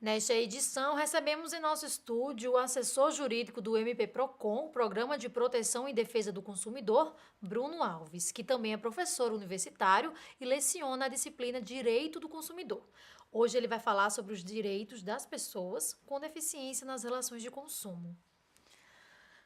Nesta edição, recebemos em nosso estúdio o assessor jurídico do MP-PROCON, Programa de Proteção e Defesa do Consumidor, Bruno Alves, que também é professor universitário e leciona a disciplina Direito do Consumidor. Hoje ele vai falar sobre os direitos das pessoas com deficiência nas relações de consumo.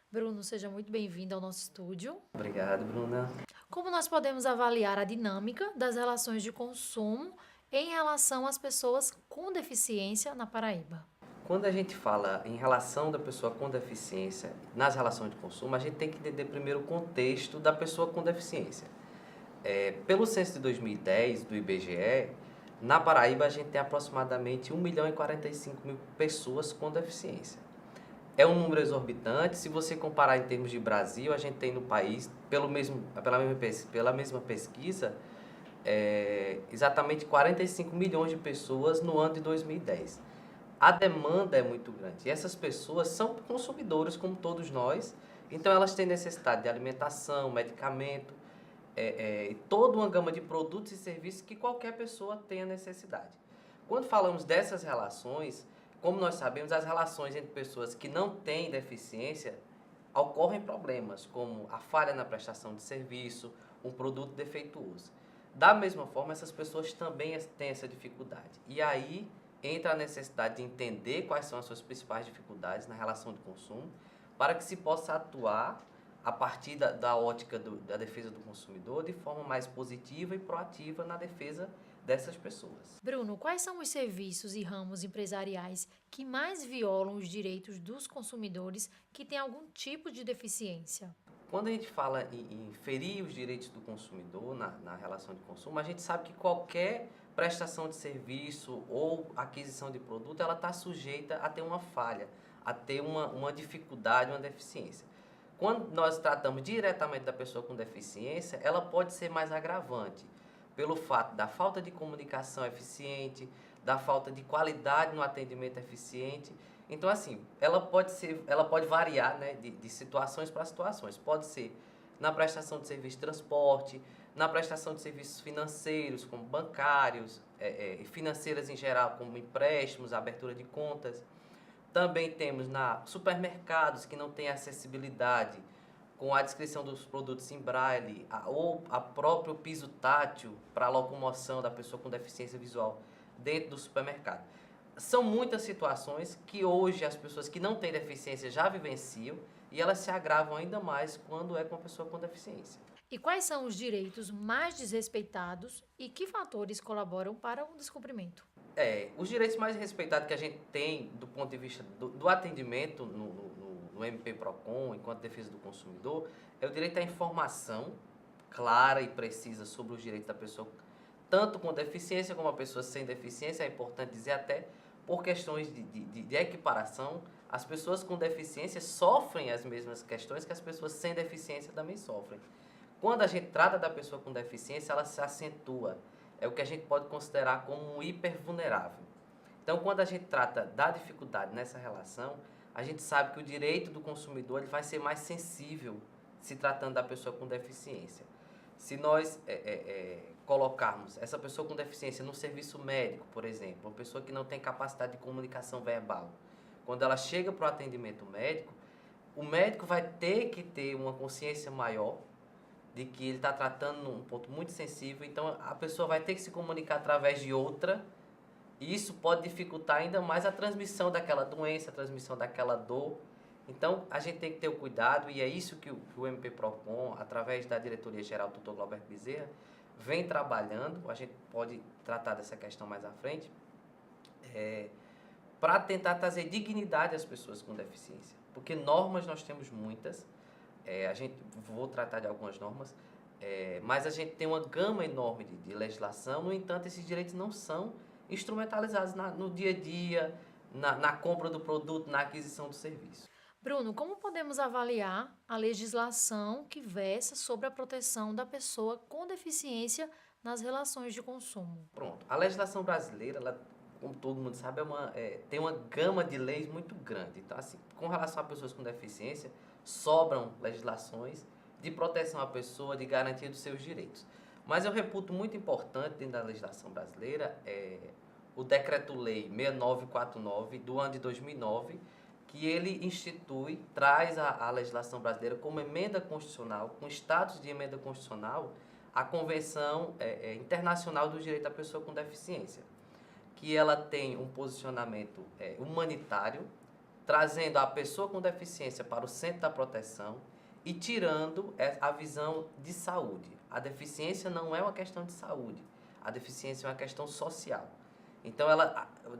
Bruno, seja muito bem-vindo ao nosso estúdio. Obrigado, Bruna. Como nós podemos avaliar a dinâmica das relações de consumo em relação às pessoas com deficiência na Paraíba? Quando a gente fala em relação da pessoa com deficiência nas relações de consumo, a gente tem que entender primeiro o contexto da pessoa com deficiência. Pelo censo de 2010 do IBGE, na Paraíba a gente tem aproximadamente 1.045.000 pessoas com deficiência. É um número exorbitante. Se você comparar em termos de Brasil, a gente tem no país, pela mesma pesquisa, exatamente 45 milhões de pessoas no ano de 2010. A demanda é muito grande e essas pessoas são consumidores como todos nós, então elas têm necessidade de alimentação, medicamento, e toda uma gama de produtos e serviços que qualquer pessoa tenha necessidade. Quando falamos dessas relações, como nós sabemos, as relações entre pessoas que não têm deficiência ocorrem problemas, como a falha na prestação de serviço, um produto defeituoso. Da mesma forma, essas pessoas também têm essa dificuldade. E aí entra a necessidade de entender quais são as suas principais dificuldades na relação de consumo, para que se possa atuar a partir da ótica da defesa do consumidor de forma mais positiva e proativa na defesa dessas pessoas. Bruno, quais são os serviços e ramos empresariais que mais violam os direitos dos consumidores que têm algum tipo de deficiência? Quando a gente fala em ferir os direitos do consumidor na relação de consumo, a gente sabe que qualquer prestação de serviço ou aquisição de produto, ela está sujeita a ter uma falha, a ter uma dificuldade, uma deficiência. Quando nós tratamos diretamente da pessoa com deficiência, ela pode ser mais agravante, pelo fato da falta de comunicação eficiente, da falta de qualidade no atendimento eficiente. Então, assim, ela pode variar, né, de situações para situações. Pode ser na prestação de serviço de transporte, na prestação de serviços financeiros, como bancários, financeiras em geral, como empréstimos, abertura de contas. Também temos supermercados que não têm acessibilidade com a descrição dos produtos em braille, ou a próprio piso tátil para a locomoção da pessoa com deficiência visual dentro do supermercado. São muitas situações que hoje as pessoas que não têm deficiência já vivenciam e elas se agravam ainda mais quando é com a pessoa com deficiência. E quais são os direitos mais desrespeitados e que fatores colaboram para o descumprimento? Os direitos mais respeitados que a gente tem do ponto de vista do atendimento no MP-PROCON, enquanto defesa do consumidor, é o direito à informação clara e precisa sobre os direitos da pessoa, tanto com deficiência como a pessoa sem deficiência. É importante dizer, até por questões de equiparação, as pessoas com deficiência sofrem as mesmas questões que as pessoas sem deficiência também sofrem. Quando a gente trata da pessoa com deficiência, ela se acentua. É o que a gente pode considerar como um hipervulnerável. Então, quando a gente trata da dificuldade nessa relação, a gente sabe que o direito do consumidor ele vai ser mais sensível se tratando da pessoa com deficiência. Se nós colocarmos essa pessoa com deficiência no serviço médico, por exemplo, uma pessoa que não tem capacidade de comunicação verbal, quando ela chega para o atendimento médico, o médico vai ter que ter uma consciência maior de que ele está tratando num ponto muito sensível, então a pessoa vai ter que se comunicar através de outra, e isso pode dificultar ainda mais a transmissão daquela doença, a transmissão daquela dor. Então a gente tem que ter o cuidado, e é isso que o MP-PROCON, através da Diretoria-Geral do Dr. Glauberto Bezerra, vem trabalhando. A gente pode tratar dessa questão mais à frente, para tentar trazer dignidade às pessoas com deficiência, porque normas nós temos muitas. Vou tratar de algumas normas, mas a gente tem uma gama enorme de legislação. No entanto, esses direitos não são instrumentalizados no dia a dia, na compra do produto, na aquisição do serviço. Bruno, como podemos avaliar a legislação que versa sobre a proteção da pessoa com deficiência nas relações de consumo? Pronto, a legislação brasileira, ela, como todo mundo sabe, tem uma gama de leis muito grande. Então, assim, com relação a pessoas com deficiência, sobram legislações de proteção à pessoa, de garantia dos seus direitos. Mas eu reputo muito importante dentro da legislação brasileira o Decreto-Lei 6949 do ano de 2009, que ele traz a legislação brasileira como emenda constitucional, com status de emenda constitucional, a Convenção Internacional do Direito da Pessoa com Deficiência, que ela tem um posicionamento humanitário, trazendo a pessoa com deficiência para o centro da proteção e tirando a visão de saúde. A deficiência não é uma questão de saúde, a deficiência é uma questão social. Então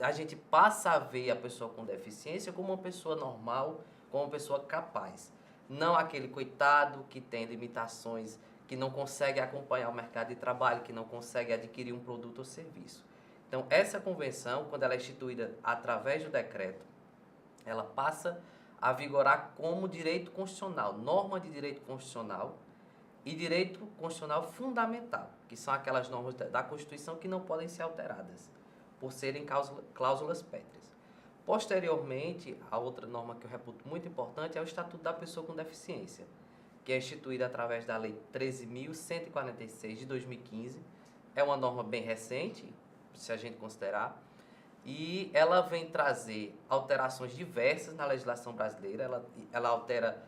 a gente passa a ver a pessoa com deficiência como uma pessoa normal, como uma pessoa capaz. Não aquele coitado que tem limitações, que não consegue acompanhar o mercado de trabalho, que não consegue adquirir um produto ou serviço. Então essa convenção, quando ela é instituída através do decreto, ela passa a vigorar como direito constitucional, norma de direito constitucional e direito constitucional fundamental, que são aquelas normas da Constituição que não podem ser alteradas, por serem cláusulas pétreas. Posteriormente, a outra norma que eu reputo muito importante é o Estatuto da Pessoa com Deficiência, que é instituída através da Lei 13.146 de 2015. É uma norma bem recente, se a gente considerar, e ela vem trazer alterações diversas na legislação brasileira. Ela altera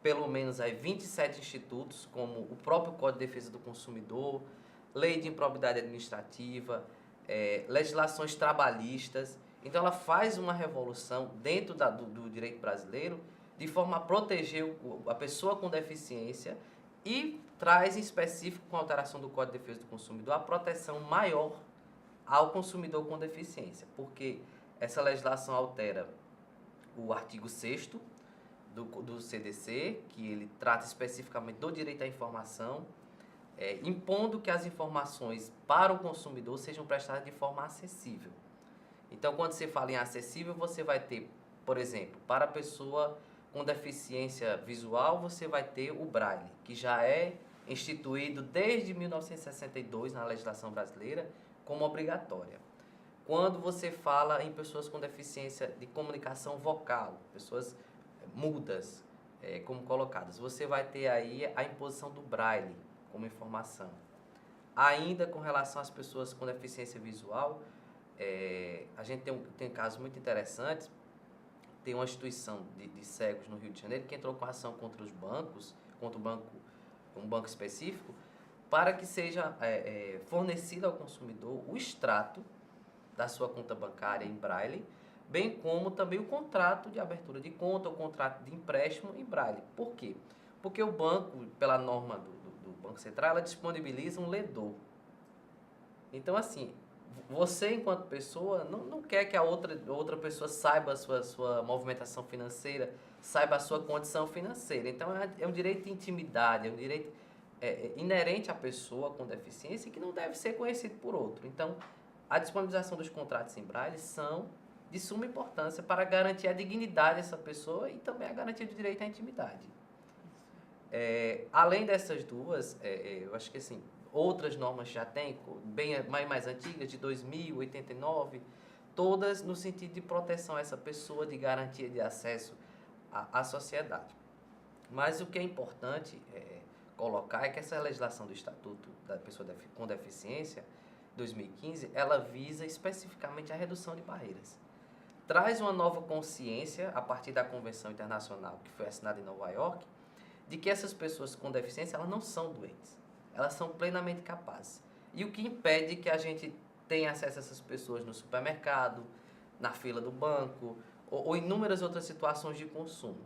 pelo menos aí 27 institutos, como o próprio Código de Defesa do Consumidor, Lei de Improbidade Administrativa, legislações trabalhistas. Então ela faz uma revolução dentro do direito brasileiro de forma a proteger a pessoa com deficiência e traz em específico, com a alteração do Código de Defesa do Consumidor, a proteção maior ao consumidor com deficiência, porque essa legislação altera o artigo 6º do CDC, que ele trata especificamente do direito à informação, impondo que as informações para o consumidor sejam prestadas de forma acessível. Então, quando você fala em acessível, você vai ter, por exemplo, para a pessoa com deficiência visual, você vai ter o Braille, que já é instituído desde 1962 na legislação brasileira como obrigatória. Quando você fala em pessoas com deficiência de comunicação vocal, pessoas mudas, como colocadas, você vai ter aí a imposição do Braille como informação. Ainda com relação às pessoas com deficiência visual, a gente tem casos muito interessantes. Tem uma instituição de cegos no Rio de Janeiro que entrou com ação contra os bancos, contra um banco específico, para que seja fornecido ao consumidor o extrato da sua conta bancária em Braille, bem como também o contrato de abertura de conta, o contrato de empréstimo em Braille. Por quê? Porque o banco, pela norma do Banco Central, ela disponibiliza um ledor. Então, assim, você, enquanto pessoa, não quer que a outra pessoa saiba a sua movimentação financeira, saiba a sua condição financeira. Então, é um direito de intimidade, é um direito inerente à pessoa com deficiência e que não deve ser conhecido por outro. Então, a disponibilização dos contratos em Braille são de suma importância para garantir a dignidade dessa pessoa e também a garantia do direito à intimidade. Além dessas duas, eu acho que assim, outras normas já tem, bem mais antigas, de 2089, todas no sentido de proteção a essa pessoa, de garantia de acesso à sociedade. Mas o que é importante colocar é que essa legislação do Estatuto da Pessoa com Deficiência, 2015, ela visa especificamente a redução de barreiras. Traz uma nova consciência, a partir da Convenção Internacional que foi assinada em Nova York, de que essas pessoas com deficiência elas não são doentes, elas são plenamente capazes. E o que impede que a gente tenha acesso a essas pessoas no supermercado, na fila do banco ou inúmeras outras situações de consumo?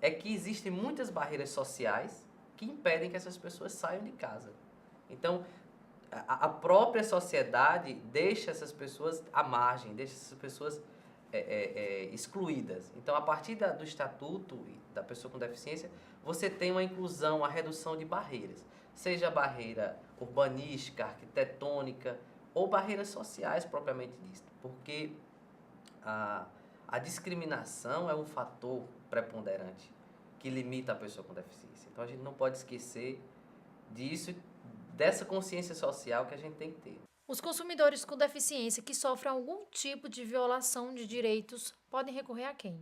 É que existem muitas barreiras sociais que impedem que essas pessoas saiam de casa. Então, a própria sociedade deixa essas pessoas à margem, deixa essas pessoas excluídas. Então, a partir do Estatuto da Pessoa com Deficiência, você tem uma inclusão, a redução de barreiras, seja barreira urbanística, arquitetônica ou barreiras sociais propriamente ditas, porque a discriminação é um fator preponderante que limita a pessoa com deficiência. Então, a gente não pode esquecer disso, dessa consciência social que a gente tem que ter. Os consumidores com deficiência que sofrem algum tipo de violação de direitos podem recorrer a quem?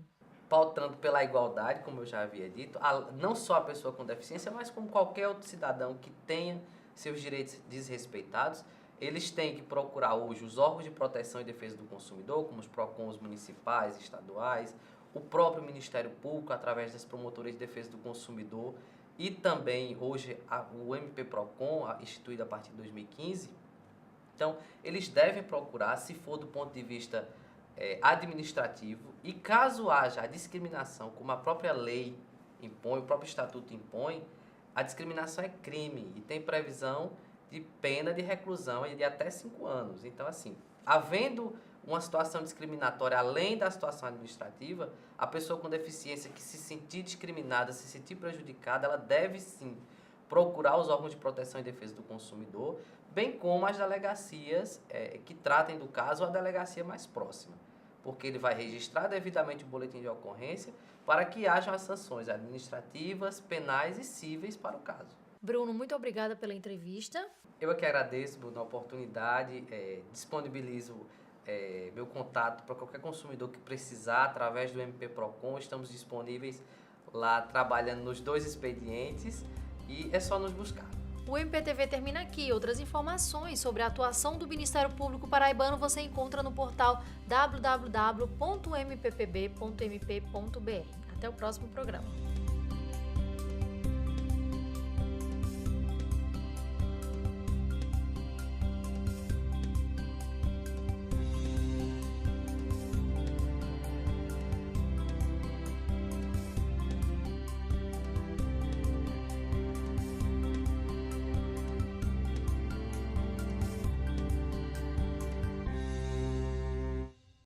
Pautando pela igualdade, como eu já havia dito, não só a pessoa com deficiência, mas como qualquer outro cidadão que tenha seus direitos desrespeitados, eles têm que procurar hoje os órgãos de proteção e defesa do consumidor, como os PROCONs municipais, estaduais, o próprio Ministério Público, através das promotorias de defesa do consumidor, e também hoje o MP-PROCON, instituído a partir de 2015. Então, eles devem procurar, se for do ponto de vista administrativo, e caso haja a discriminação, como a própria lei impõe, o próprio estatuto impõe, a discriminação é crime e tem previsão de pena de reclusão de até 5 anos. Então, assim, havendo uma situação discriminatória além da situação administrativa, a pessoa com deficiência que se sentir discriminada, se sentir prejudicada, ela deve sim procurar os órgãos de proteção e defesa do consumidor, bem como as delegacias que tratem do caso ou a delegacia mais próxima, porque ele vai registrar devidamente o boletim de ocorrência para que hajam as sanções administrativas, penais e cíveis para o caso. Bruno, muito obrigada pela entrevista. Eu é que agradeço, Bruno, a oportunidade, disponibilizo meu contato para qualquer consumidor que precisar, através do MP-PROCON, estamos disponíveis lá trabalhando nos 2 expedientes e é só nos buscar. O MPTV termina aqui. Outras informações sobre a atuação do Ministério Público Paraibano você encontra no portal www.mppb.mp.br. Até o próximo programa.